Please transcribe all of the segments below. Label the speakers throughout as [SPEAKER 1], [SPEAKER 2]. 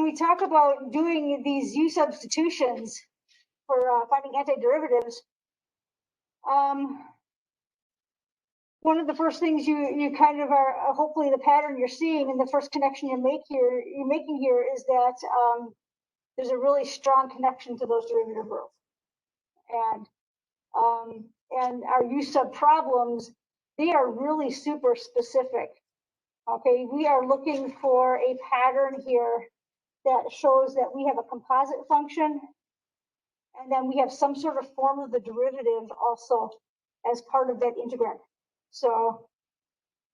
[SPEAKER 1] we talk about doing these U substitutions for finding antiderivatives, one of the first things you kind of are, hopefully the pattern you're seeing and the first connection you're making here is that there's a really strong connection to those derivative rules. And our U sub problems, they are really super specific. Okay, we are looking for a pattern here that shows that we have a composite function, and then we have some sort of form of the derivative also as part of that integrand. So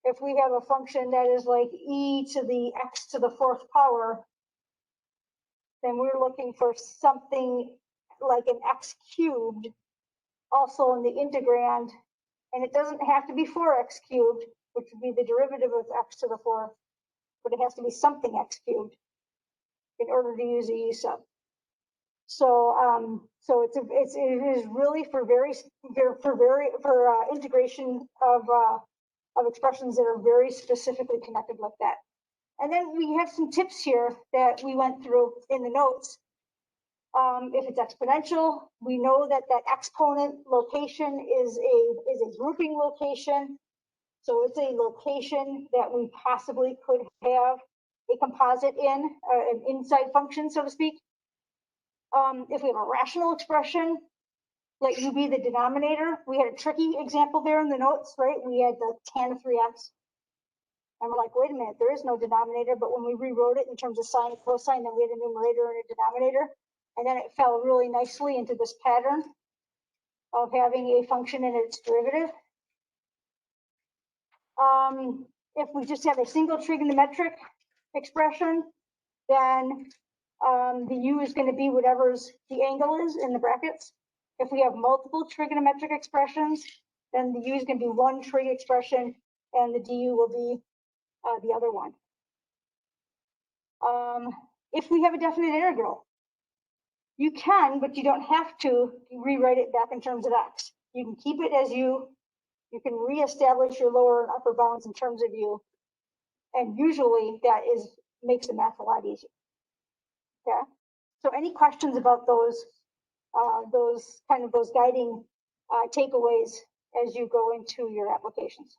[SPEAKER 1] if we have a function that is like e to the x to the fourth power, then we're looking for something like an x cubed also in the integrand, and it doesn't have to be 4x cubed, which would be the derivative of x to the fourth, but it has to be something x cubed in order to use a U sub. So so it is really for integration of expressions that are very specifically connected like that. And then we have some tips here that we went through in the notes. If it's exponential, we know that that exponent location is a grouping location. So it's a location that we possibly could have a composite in, an inside function, so to speak. If we have a rational expression, let u be the denominator. We had a tricky example there in the notes, right? We had the tan of 3x. And we're like, wait a minute, there is no denominator. But when we rewrote it in terms of sine and cosine, then we had a numerator and a denominator. And then it fell really nicely into this pattern of having a function and its derivative. If we just have a single trigonometric expression, then the u is going to be whatever's the angle is in the brackets. If we have multiple trigonometric expressions, then the u is going to be one trig expression, and the du will be the other one. If we have a definite integral, you can, but you don't have to rewrite it back in terms of x. You can keep it as u. You can reestablish your lower and upper bounds in terms of u, and usually that makes the math a lot easier. Okay. So any questions about those guiding takeaways as you go into your applications?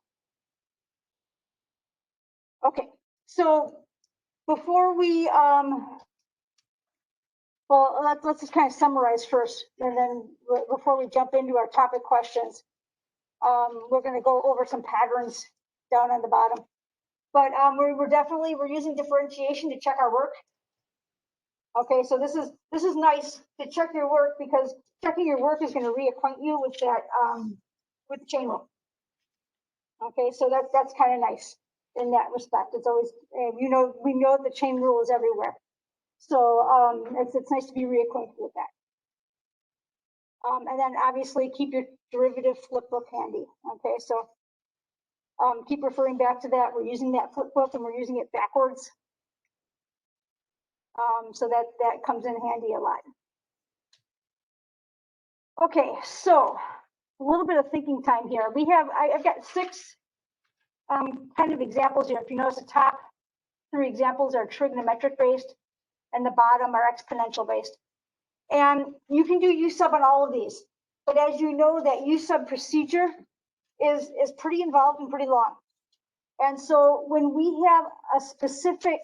[SPEAKER 1] Okay. So before we well, let's just kind of summarize first, and then before we jump into our topic questions, we're going to go over some patterns down on the bottom. But we're using differentiation to check our work. Okay, so this is nice to check your work, because checking your work is going to reacquaint you with that with the chain rule. Okay, so that's kind of nice in that respect. It's always we know the chain rule is everywhere. So it's nice to be reacquainted with that. And then obviously keep your derivative flip book handy. Okay, so keep referring back to that. We're using that flip book and we're using it backwards. So that comes in handy a lot. Okay, so a little bit of thinking time here. I've got 6 kind of examples here. If you notice, the top 3 examples are trigonometric based, and the bottom are exponential based. And you can do U sub on all of these, but as you know, that U sub procedure is pretty involved and pretty long. And so when we have a specific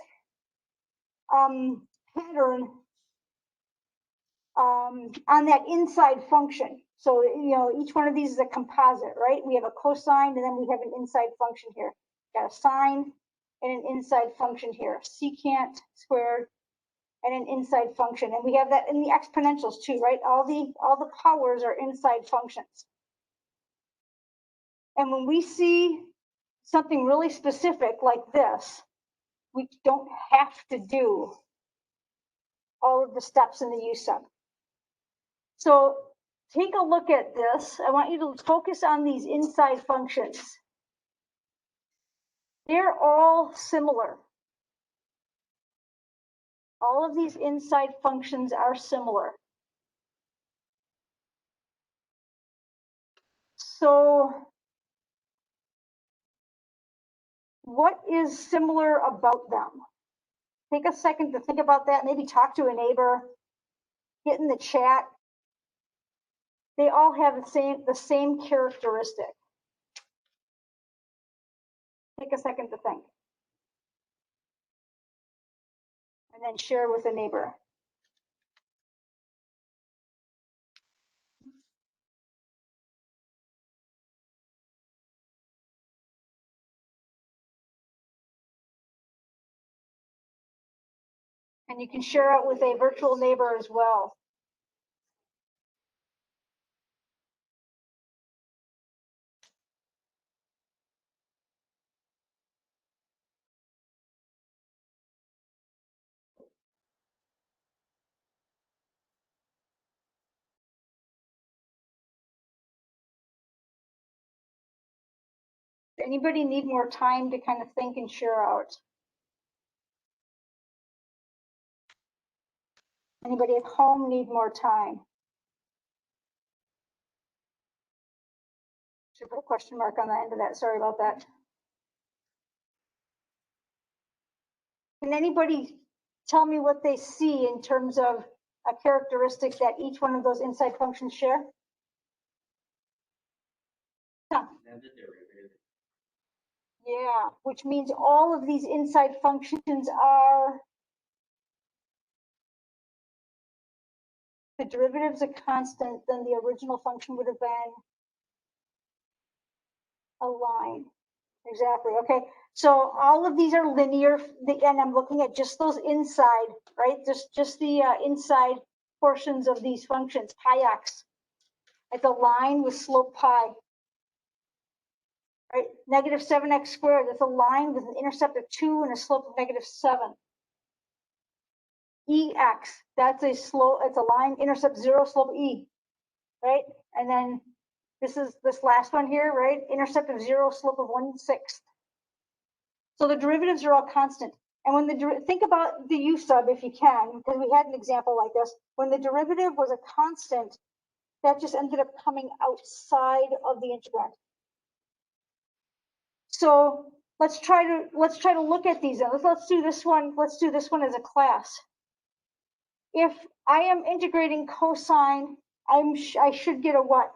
[SPEAKER 1] pattern on that inside function, so each one of these is a composite, right? We have a cosine, and then we have an inside function here. Got a sine and an inside function here, secant squared and an inside function, and we have that in the exponentials too, right? All the powers are inside functions. And when we see something really specific like this, we don't have to do all of the steps in the U sub. So take a look at this. I want you to focus on these inside functions. They're all similar. All of these inside functions are similar. So what is similar about them? Take a second to think about that. Maybe talk to a neighbor, get in the chat. They all have the same characteristic. Take a second to think. And then share with a neighbor. And you can share it with a virtual neighbor as well. Anybody need more time to kind of think and share out? Anybody at home need more time? Should put a question mark on the end of that. Sorry about that. Can anybody tell me what they see in terms of a characteristic that each one of those inside functions share? Huh. Yeah, which means all of these inside functions are, the derivative's a constant, then the original function would have been a line. Exactly. Okay. So all of these are linear, and I'm looking at just those inside, right? Just the inside portions of these functions. Pi x, it's a line with slope pi. Right? Negative 7x squared. That's a line with an intercept of 2 and a slope of negative 7. Ex, that's a slope. It's a line intercept 0, slope e. Right? And then this is this last one here, right? Intercept of 0, slope of 1/6. So the derivatives are all constant. And when think about the u sub if you can, because we had an example like this. When the derivative was a constant, that just ended up coming outside of the integrand. So let's try to look at these. Let's do this one. Let's do this one as a class. If I am integrating cosine, I should get a what?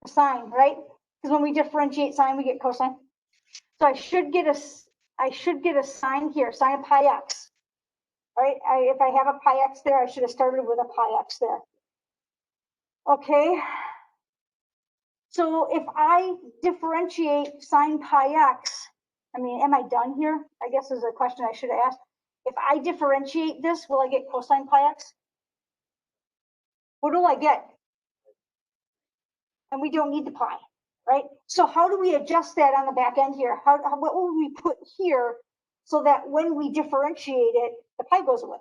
[SPEAKER 1] Sine, right? Because when we differentiate sine, we get cosine. So I should get a sine here, sine of pi x. Right? If I have a pi x there, I should have started with a pi x there. Okay. So if I differentiate sine pi x, I mean, am I done here? I guess is a question I should have asked. If I differentiate this, will I get cosine pi x? What do I get? And we don't need the pi, right? So how do we adjust that on the back end here? What will we put here so that when we differentiate it, the pi goes away?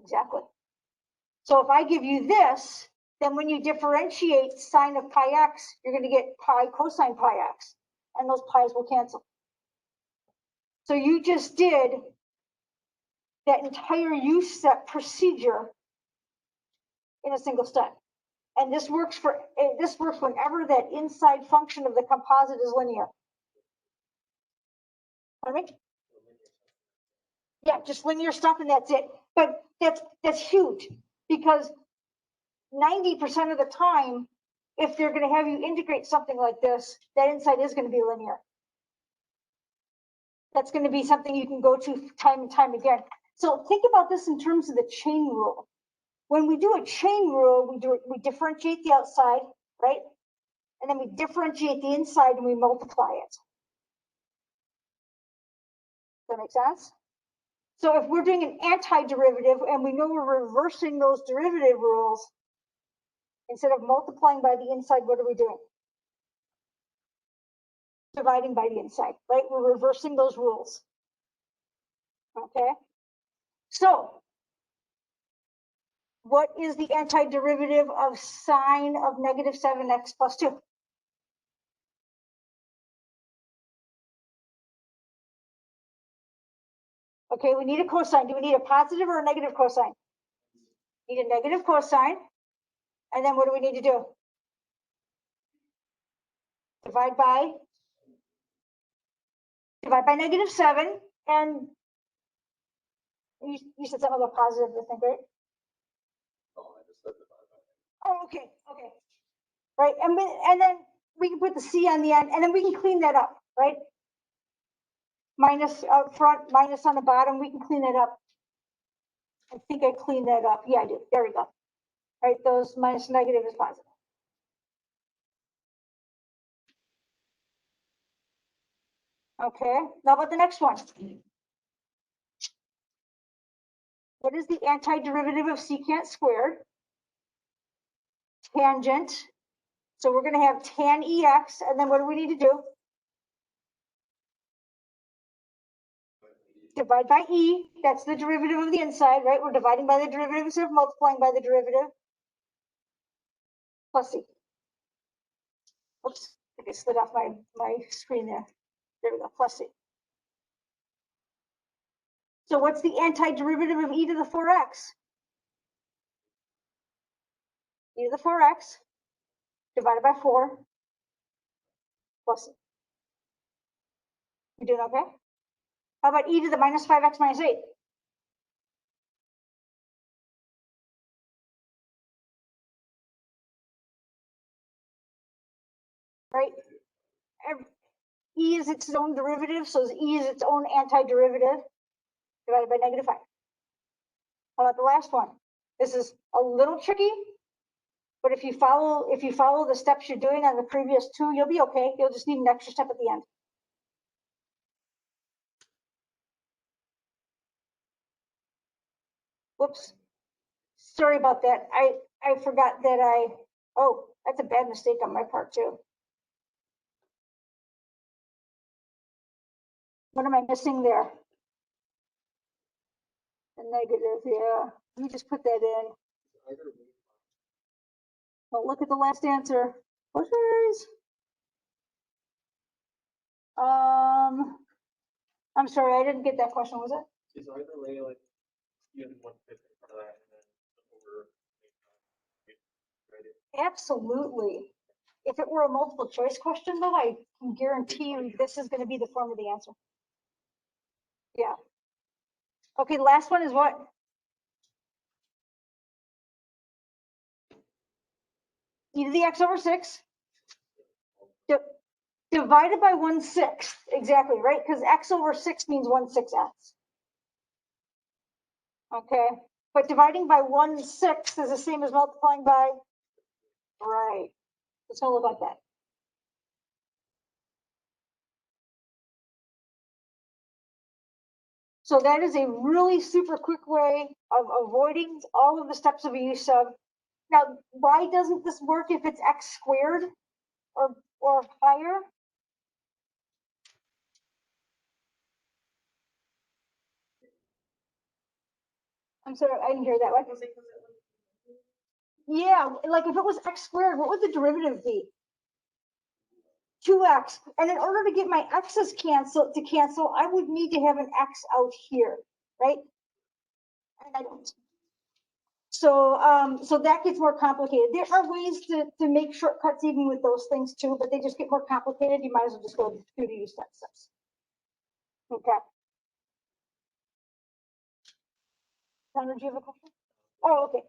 [SPEAKER 1] Exactly. So if I give you this, then when you differentiate sine of pi x, you're going to get pi cosine pi x, and those pi's will cancel. So you just did that entire use set procedure in a single step. And this works whenever that inside function of the composite is linear. Pardon me? Yeah, just linear stuff and that's it. But that's huge because 90% of the time, if they're going to have you integrate something like this, that inside is going to be linear. That's going to be something you can go to time and time again. So think about this in terms of the chain rule. When we do a chain rule, we differentiate the outside, right? And then we differentiate the inside and we multiply it. Does that make sense? So if we're doing an antiderivative and we know we're reversing those derivative rules, instead of multiplying by the inside, what are we doing? Dividing by the inside, right? We're reversing those rules. Okay. So what is the antiderivative of sine of negative 7x plus 2? Okay, we need a cosine. Do we need a positive or a negative cosine? Need a negative cosine. And then what do we need to do? divide by -7, and you said something about positive, I think, right? Oh, okay, okay. Right, and then we can put the C on the end, and then we can clean that up, right? Minus out front, minus on the bottom, we can clean that up. I think I cleaned that up. Yeah, I do. There we go. Right, those minus negative is positive. Okay, now about the next one. What is the antiderivative of secant squared? Tangent. So we're going to have tan EX, and then what do we need to do? Divide by E. That's the derivative of the inside, right? We're dividing by the derivative instead of multiplying by the derivative. Plus C. Oops, I think I slid off my screen there. There we go, plus C. So what's the antiderivative of e to the 4x? E to the 4x divided by 4 plus C. You doing okay? How about e to the minus 5x minus 8? Right? E is its own derivative, so E is its own antiderivative divided by -5. How about the last one? This is a little tricky, but if you follow the steps you're doing on the previous two, you'll be okay. You'll just need an extra step at the end. Whoops. Sorry about that. I forgot that oh, that's a bad mistake on my part too. What am I missing there? The negative, yeah. Let me just put that in. Oh, look at the last answer. Bushers. I'm sorry, I didn't get that question, was it? Is either way like you have 1/5 in front of that and then over? Absolutely. If it were a multiple choice question, though, I can guarantee you this is going to be the form of the answer. Yeah. Okay, the last one is what? E to the x over 6 divided by 1/6. Exactly, right? Because x over 6 means 1/6x. Okay, but dividing by 1/6 is the same as multiplying by, right? It's all about that. So that is a really super quick way of avoiding all of the steps of a U sub. Now, why doesn't this work if it's x squared or higher? I'm sorry, I didn't hear that one. Yeah, like if it was x squared, what would the derivative be? 2x. And in order to get my x's cancel, I would need to have an x out here, right? And I don't. So that gets more complicated. There are ways to make shortcuts even with those things too, but they just get more complicated. You might as well just go through the use steps. Okay. Sandra, do you have a question? Oh, okay.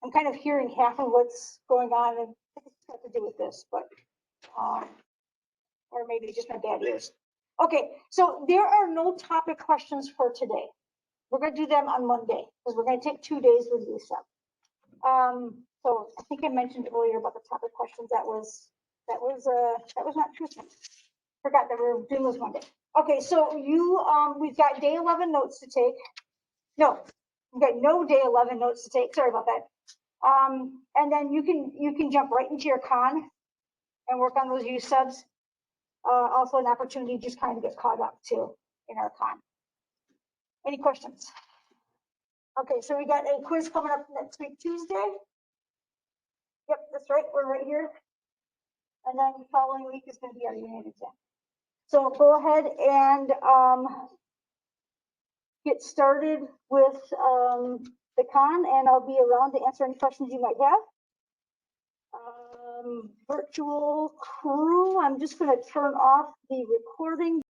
[SPEAKER 1] I'm kind of hearing half of what's going on, and it's got to do with this, but or maybe just my bad ears. Okay, so there are no topic questions for today. We're going to do them on Monday because we're going to take 2 days with these stuff. So I think I mentioned earlier about the topic questions. That was not truthful. Forgot that we were doing this Monday. Okay, so we've got day 11 notes to take. No, we've got no day 11 notes to take. Sorry about that. And then you can jump right into your con and work on those use subs. Also an opportunity to just kind of get caught up too in our con. Any questions? Okay, so we got a quiz coming up next week, Tuesday. Yep, that's right. We're right here. And then the following week is going to be our unit exam. So go ahead and get started with the con, and I'll be around to answer any questions you might have. Virtual crew, I'm just going to turn off the recording.